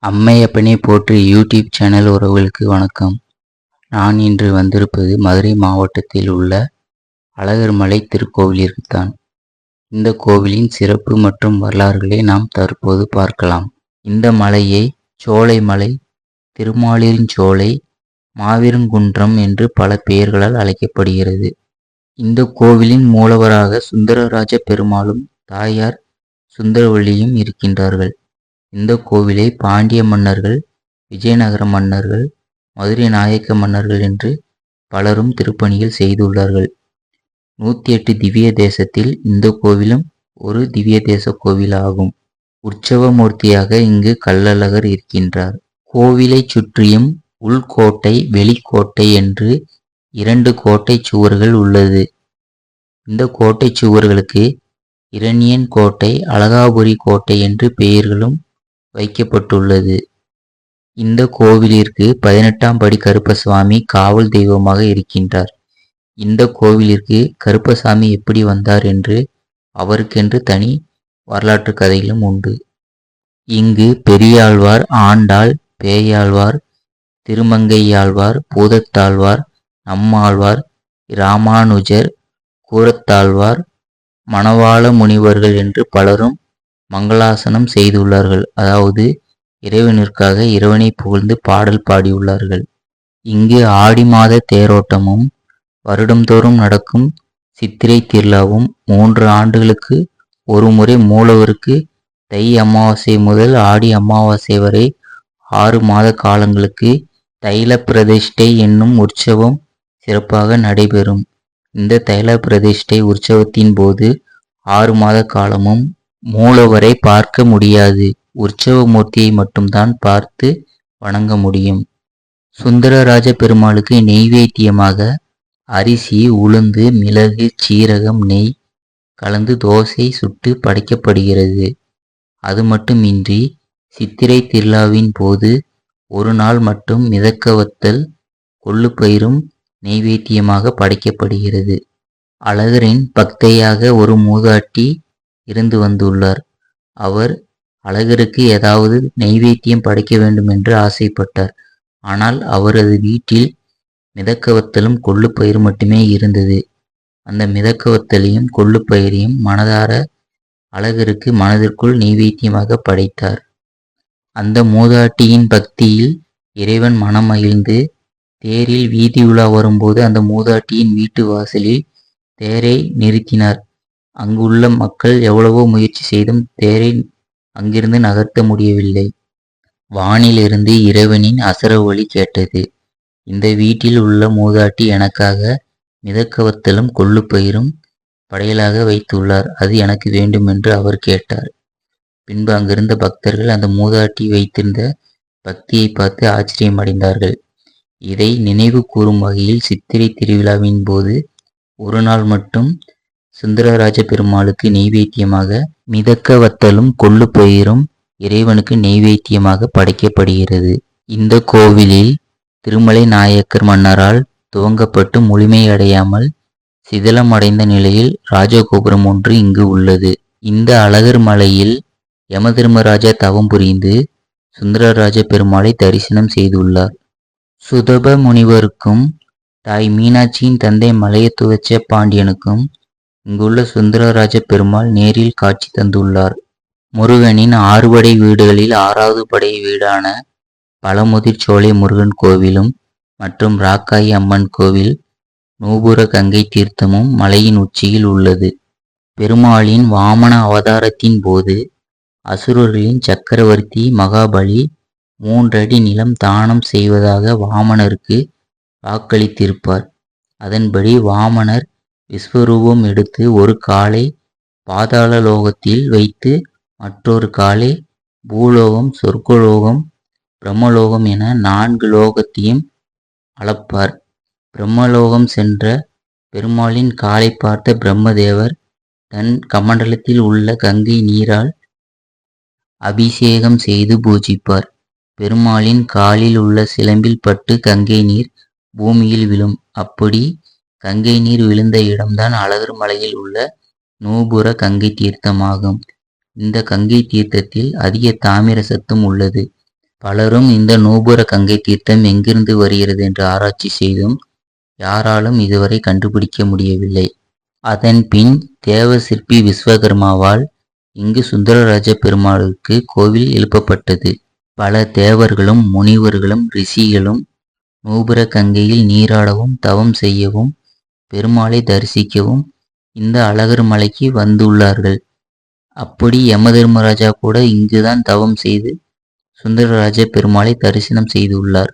அம்மையப்பனை போற்றி YouTube channel உறவுகளுக்கு வணக்கம். நான் இன்று வந்திருப்பது மதுரை மாவட்டத்தில் உள்ள அழகர்மலை திருக்கோவிலிற்குத்தான். இந்த கோவிலின் சிறப்பு மற்றும் வரலாறுகளை நாம் தற்போது பார்க்கலாம். இந்த மலையை சோலை மலை, திருமாலிருஞ்சோலை, மாவிருங்குன்றம் என்று பல பெயர்களால் அழைக்கப்படுகிறது. இந்த கோவிலின் மூலவராக சுந்தரராஜ பெருமாளும் தாயார் சுந்தரவல்லியும் இருக்கின்றார்கள். இந்த கோவிலை பாண்டிய மன்னர்கள், விஜயநகர மன்னர்கள், மதுரை நாயக்க மன்னர்கள் என்று பலரும் திருப்பணிகள் செய்துள்ளார்கள். 108 திவ்ய தேசத்தில் இந்த கோவிலும் ஒரு திவ்ய தேச கோவில் ஆகும். உற்சவமூர்த்தியாக இங்கு கள்ளழகர் இருக்கின்றார். கோவிலை சுற்றியும் உள்கோட்டை, வெளிக்கோட்டை என்று 2 கோட்டை சுவர்கள் உள்ளது. இந்த கோட்டை சுவர்களுக்கு இரணியன் கோட்டை, அழகாபுரி கோட்டை என்று பெயர்களும் வைக்கப்பட்டுள்ளது. இந்த கோவிலிற்கு 18ஆம் படி கருப்பசாமி காவல் தெய்வமாக இருக்கின்றார். இந்த கோவிலிற்கு கருப்பசாமி எப்படி வந்தார் என்று அவருக்கென்று தனி வரலாற்று கதைகளும் உண்டு. இங்கு பெரியாழ்வார், ஆண்டாள், பேயாழ்வார், திருமங்கையாழ்வார், பூதத்தாழ்வார், நம்மாழ்வார், இராமானுஜர், கூரத்தாழ்வார், மணவாள முனிவர்கள் என்று பலரும் மங்களாசனம் செய்துள்ளார்கள். அதாவது இறைவனிற்காக இறைவனை புகழ்ந்து பாடல் பாடியுள்ளார்கள். இங்கு ஆடி மாத தேரோட்டமும் வருடந்தோறும் நடக்கும் சித்திரை திருவிழாவும் 3 ஆண்டுகளுக்கு ஒரு முறை மூலவருக்கு தை அமாவாசை முதல் ஆடி அமாவாசை வரை 6 மாத காலங்களுக்கு தைல பிரதிஷ்டை என்னும் உற்சவம் சிறப்பாக நடைபெறும். இந்த தைல பிரதிஷ்டை உற்சவத்தின் போது 6 மாத காலமும் மூலவரை பார்க்க முடியாது. உற்சவமூர்த்தியை மட்டும்தான் பார்த்து வணங்க முடியும். சுந்தரராஜ பெருமாளுக்கு நெய்வேத்தியமாக அரிசி, உளுந்து, மிளகு, சீரகம், நெய் கலந்து தோசை சுட்டு படைக்கப்படுகிறது. அது மட்டுமின்றி சித்திரை திருவிழாவின் போது ஒரு நாள் மட்டும் மிதக்கவத்தல், கொள்ளுப்பயிரும் நெய்வேத்தியமாக படைக்கப்படுகிறது. அழகரின் பக்தையாக ஒரு மூதாட்டி இருந்து வந்துள்ளார். அவர் அழகருக்கு ஏதாவது நெய்வேத்தியம் படைக்க வேண்டும் என்று ஆசைப்பட்டார். ஆனால் அவரது வீட்டில் மிதக்கவத்தலும் கொள்ளுப்பயிர் மட்டுமே இருந்தது. அந்த மிதக்கவத்தலையும் கொள்ளுப்பயிரையும் மனதார அழகருக்கு மனதிற்குள் நெய்வேத்தியமாக படைத்தார். அந்த மூதாட்டியின் பக்தியில் இறைவன் மனமகிழ்ந்து தேரில் வீதி உலா வரும்போது அந்த மூதாட்டியின் வீட்டு வாசலில் தேரை நிறுத்தினார். அங்குள்ள மக்கள் எவ்வளவோ முயற்சி செய்தும் தேரை அங்கிருந்து நகர்த்த முடியவில்லை. வானிலிருந்து இறைவனின் அசர ஒலி கேட்டது. இந்த வீட்டில் உள்ள மூதாட்டி எனக்காக மிதக்கவத்தலும் கொள்ளுப்பயிரும் படையலாக வைத்துள்ளார். அது எனக்கு வேண்டும் என்று அவர் கேட்டார். பின்பு அங்கிருந்த பக்தர்கள் அந்த மூதாட்டி வைத்திருந்த பக்தியை பார்த்து ஆச்சரியமடைந்தார்கள். இதை நினைவு கூறும் வகையில் சித்திரை திருவிழாவின் போது ஒரு நாள் மட்டும் சுந்தரராஜ பெருமாளுக்கு நெய்வேத்தியமாக மிதக்கவத்தலும் கொள்ளுப்பயிரும் இறைவனுக்கு நெய்வேத்தியமாக படைக்கப்படுகிறது. இந்த கோவிலில் திருமலை நாயக்கர் மன்னரால் துவங்கப்பட்டு முழுமையடையாமல் சிதிலமடைந்த நிலையில் ராஜகோபுரம் ஒன்று இங்கு உள்ளது. இந்த அழகர் மலையில் யமதர்மராஜா தவம் புரிந்து சுந்தரராஜ பெருமாளை தரிசனம் செய்துள்ளார். சுதப முனிவருக்கும் தாய் மீனாட்சியின் தந்தை மலையத்துவச்ச பாண்டியனுக்கும் இங்குள்ள சுந்தரராஜ பெருமாள் நேரில் காட்சி தந்துள்ளார். முருகனின் 6 படை வீடுகளில் 6வது படை வீடான பழமுதிர்ச்சோலை முருகன் கோவிலும் மற்றும் ராக்காயி அம்மன் கோவில், நூபுர கங்கை தீர்த்தமும் மலையின் உச்சியில் உள்ளது. பெருமாளின் வாமன அவதாரத்தின் போது அசுரர்களின் சக்கரவர்த்தி மகாபலி 3 அடி நிலம் தானம் செய்வதாக வாமனருக்கு வாக்களித்திருப்பார். அதன்படி வாமனர் விஸ்வரூபம் எடுத்து ஒரு காலை பாதாள லோகத்தில் வைத்து மற்றொரு காலை பூலோகம், சொர்க்கலோகம், பிரம்மலோகம் என 4 லோகத்தையும் அளப்பார். பிரம்மலோகம் சென்ற பெருமாளின் காலை பார்த்த பிரம்மதேவர் தன் கமண்டலத்தில் உள்ள கங்கை நீரால் அபிஷேகம் செய்து பூஜிப்பார். பெருமாளின் காலில் உள்ள சிலம்பில் பட்டு கங்கை நீர் பூமியில் விழும். அப்படி கங்கை நீர் விழுந்த இடம்தான் அழகர் மலையில் உள்ள நூபுர கங்கை தீர்த்தமாகும். இந்த கங்கை தீர்த்தத்தில் அதிக தாமிர சத்தும் உள்ளது. பலரும் இந்த நூபுர கங்கை தீர்த்தம் எங்கிருந்து வருகிறது என்று ஆராய்ச்சி செய்தும் யாராலும் இதுவரை கண்டுபிடிக்க முடியவில்லை. அதன் பின் தேவ சிற்பி விஸ்வகர்மாவால் இங்கு சுந்தரராஜ பெருமாளுக்கு கோவில் எழுப்பப்பட்டது. பல தேவர்களும் முனிவர்களும் ரிஷிகளும் நூபுர கங்கையில் நீராடவும் தவம் செய்யவும் பெருமாளை தரிசிக்கவும் இந்த அழகர் மலைக்கு வந்துள்ளார்கள். அப்படி யமதர்மராஜா கூட இங்குதான் தவம் செய்து சுந்தரராஜ பெருமாளை தரிசனம் செய்துள்ளார்.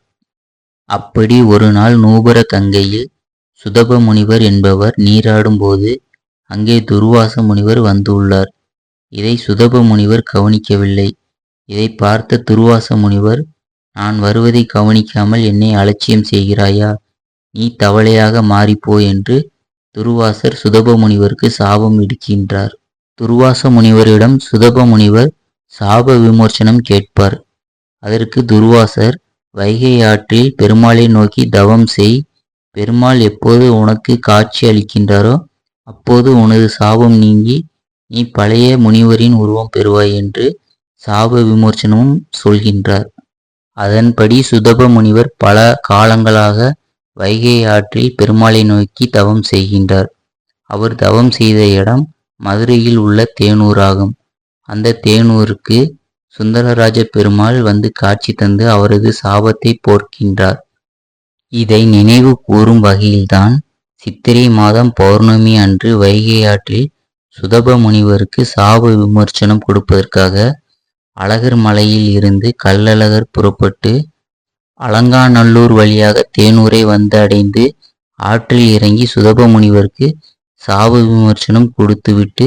அப்படி ஒரு நாள் நூபுர கங்கையில் சுதப முனிவர் என்பவர் நீராடும் போது அங்கே துர்வாச முனிவர் வந்துள்ளார். இதை சுதப முனிவர் கவனிக்கவில்லை. இதை பார்த்த துர்வாச முனிவர், நான் வருவதை கவனிக்காமல் என்னை அலட்சியம் செய்கிறாயா, நீ தவளையாக மாறிப்போ என்று துர்வாசர் சுதப முனிவருக்கு சாபம் இடுக்கின்றார். துர்வாச முனிவரிடம் சுதப முனிவர் சாப விமோசனம் கேட்பார். அதற்கு துர்வாசர், வைகை ஆற்றில் பெருமாளை நோக்கி தவம் செய், பெருமாள் எப்போது உனக்கு காட்சி அளிக்கின்றாரோ அப்போது உனது சாபம் நீங்கி நீ பழைய முனிவரின் உருவம் பெறுவாய் என்று சாப விமோசனமும் சொல்கின்றார். அதன்படி சுதப முனிவர் பல காலங்களாக வைகை ஆற்றில் பெருமாளை நோக்கி தவம் செய்கின்றார். அவர் தவம் செய்த இடம் மதுரையில் உள்ள தேனூர் ஆகும். அந்த தேனூருக்கு சுந்தரராஜ பெருமாள் வந்து காட்சி தந்து அவரது சாபத்தை போர்க்கின்றார். இதை நினைவு கூறும் வகையில்தான் சித்திரை மாதம் பௌர்ணமி அன்று வைகை ஆற்றில் சுதப முனிவருக்கு சாப விமோசனம் கொடுப்பதற்காக அழகர் மலையில் இருந்து கள்ளழகர் புறப்பட்டு அலங்காநல்லூர் வழியாக தேனூரை வந்து அடைந்து ஆற்றில் இறங்கி சுதப முனிவருக்கு சாப விமோசனம் கொடுத்துவிட்டு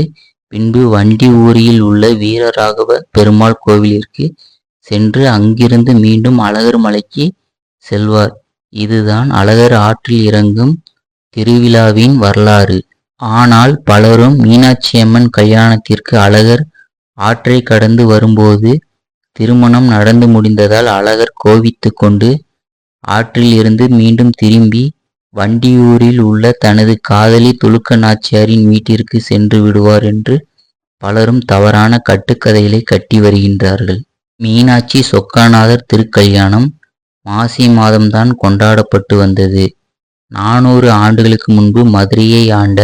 பின்பு வண்டி ஊரில் உள்ள வீரராகவ பெருமாள் கோவிலிற்கு சென்று அங்கிருந்து மீண்டும் அழகர் மலைக்கு செல்வார். இதுதான் அழகர் ஆற்றில் இறங்கும் திருவிழாவின் வரலாறு. ஆனால் பலரும் மீனாட்சியம்மன் கல்யாணத்திற்கு அழகர் ஆற்றை கடந்து வரும்போது திருமணம் நடந்து முடிந்ததால் அழகர் கோபித்து கொண்டு ஆற்றில் இருந்து மீண்டும் திரும்பி வண்டியூரில் உள்ள தனது காதலி துலுக்க நாச்சியாரின் வீட்டிற்கு சென்று விடுவார் என்று பலரும் தவறான கட்டுக்கதைகளை கட்டி வருகின்றார்கள். மீனாட்சி சொக்கநாதர் திருக்கல்யாணம் மாசி மாதம்தான் கொண்டாடப்பட்டு வந்தது. 400 ஆண்டுகளுக்கு முன்பு மதுரையை ஆண்ட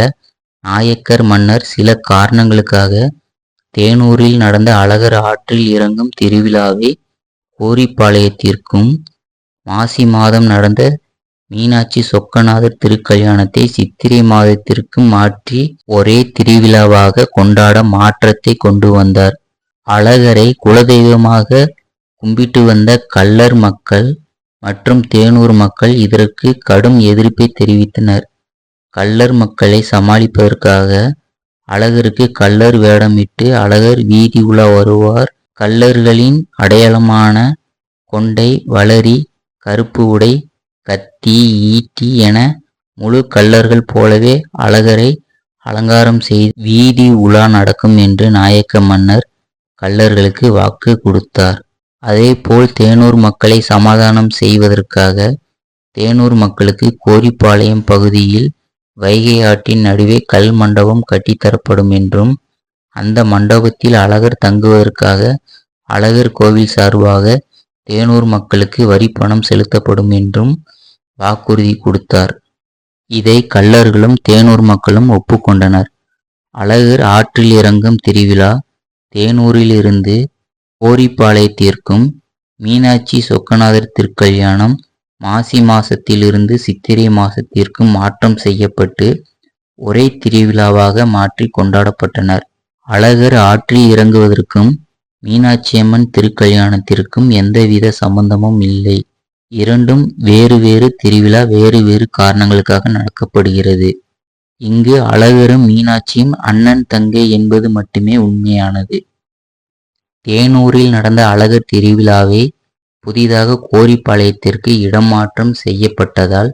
நாயக்கர் மன்னர் சில காரணங்களுக்காக தேனூரில் நடந்த அழகர் ஆற்றில் இறங்கும் திருவிழாவை கோரிப்பாளையத்திற்கும், மாசி மாதம் நடந்த மீனாட்சி சொக்கநாதர் திருக்கல்யாணத்தை சித்திரை மாதத்திற்கும் மாற்றி ஒரே திருவிழாவாக கொண்டாட மாற்றத்தை கொண்டு வந்தார். அழகரை குலதெய்வமாக கும்பிட்டு வந்த கள்ளர் மக்கள் மற்றும் தேனூர் மக்கள் இதற்கு கடும் எதிர்ப்பை தெரிவித்தனர். கள்ளர் மக்களை சமாளிப்பதற்காக அழகருக்கு கள்ளர் வேடமிட்டு அழகர் வீதி உலா வருவார். கள்ளர்களின் அடையாளமான கொண்டை, வளரி, கருப்பு உடை, கத்தி, ஈட்டி என முழு கள்ளர்கள் போலவே அழகரை அலங்காரம் செய்து வீதி உலா நடக்கும் என்று நாயக்க மன்னர் கள்ளர்களுக்கு வாக்கு கொடுத்தார். அதேபோல் தேனூர் மக்களை சமாதானம் செய்வதற்காக தேனூர் மக்களுக்கு கோரிப்பாளையம் பகுதியில் வைகை ஆற்றின் நடுவே கல் மண்டபம் கட்டித்தரப்படும் என்றும் அந்த மண்டபத்தில் அழகர் தங்குவதற்காக அழகர் கோவில் சார்பாக தேனூர் மக்களுக்கு வரி பணம் செலுத்தப்படும் என்றும் வாக்குறுதி கொடுத்தார். இதை கள்ளர்களும் தேனூர் மக்களும் ஒப்புக்கொண்டனர். அழகர் ஆற்றில் இறங்கும் திருவிழா தேனூரிலிருந்து கோரிப்பாளையத்திற்கும், மீனாட்சி சொக்கநாதர் திருக்கல்யாணம் மாசி மாசத்திலிருந்து சித்திரை மாசத்திற்கும் மாற்றம் செய்யப்பட்டு ஒரே திருவிழாவாக மாற்றி கொண்டாடப்பட்டனர். அழகர் ஆற்றில் இறங்குவதற்கும் மீனாட்சியம்மன் திருக்கல்யாணத்திற்கும் எந்தவித சம்பந்தமும் இல்லை. இரண்டும் வேறு வேறு திருவிழா, வேறு வேறு காரணங்களுக்காக நடக்கப்படுகிறது. இங்கு அழகரும் மீனாட்சியும் அண்ணன் தங்கை என்பது மட்டுமே உண்மையானது. தேனூரில் நடந்த அழகர் திருவிழாவை புதிதாக கோரிப்பாளையத்திற்கு இடமாற்றம் செய்யப்பட்டதால்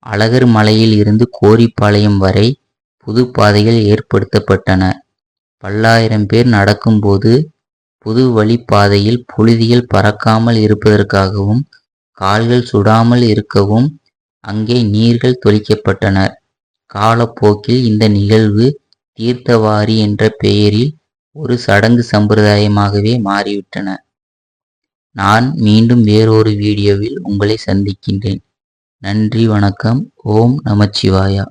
அழகர் மலையில் இருந்து கோரிப்பாளையம் வரை புது பாதைகள் ஏற்படுத்தப்பட்டன. பல்லாயிரம் பேர் நடக்கும்போது புது வழிப்பாதையில் புழுதிகள் பறக்காமல் இருப்பதற்காகவும் கால்கள் சுடாமல் இருக்கவும் அங்கே நீர்கள் தொளிக்கப்பட்டன. காலப்போக்கில் இந்த நிகழ்வு தீர்த்தவாரி என்ற பெயரில் ஒரு சடங்கு சம்பிரதாயமாகவே மாறிவிட்டன. நான் மீண்டும் வேறொரு வீடியோவில் உங்களை சந்திக்கின்றேன். நன்றி, வணக்கம். ஓம் நமச்சிவாயா.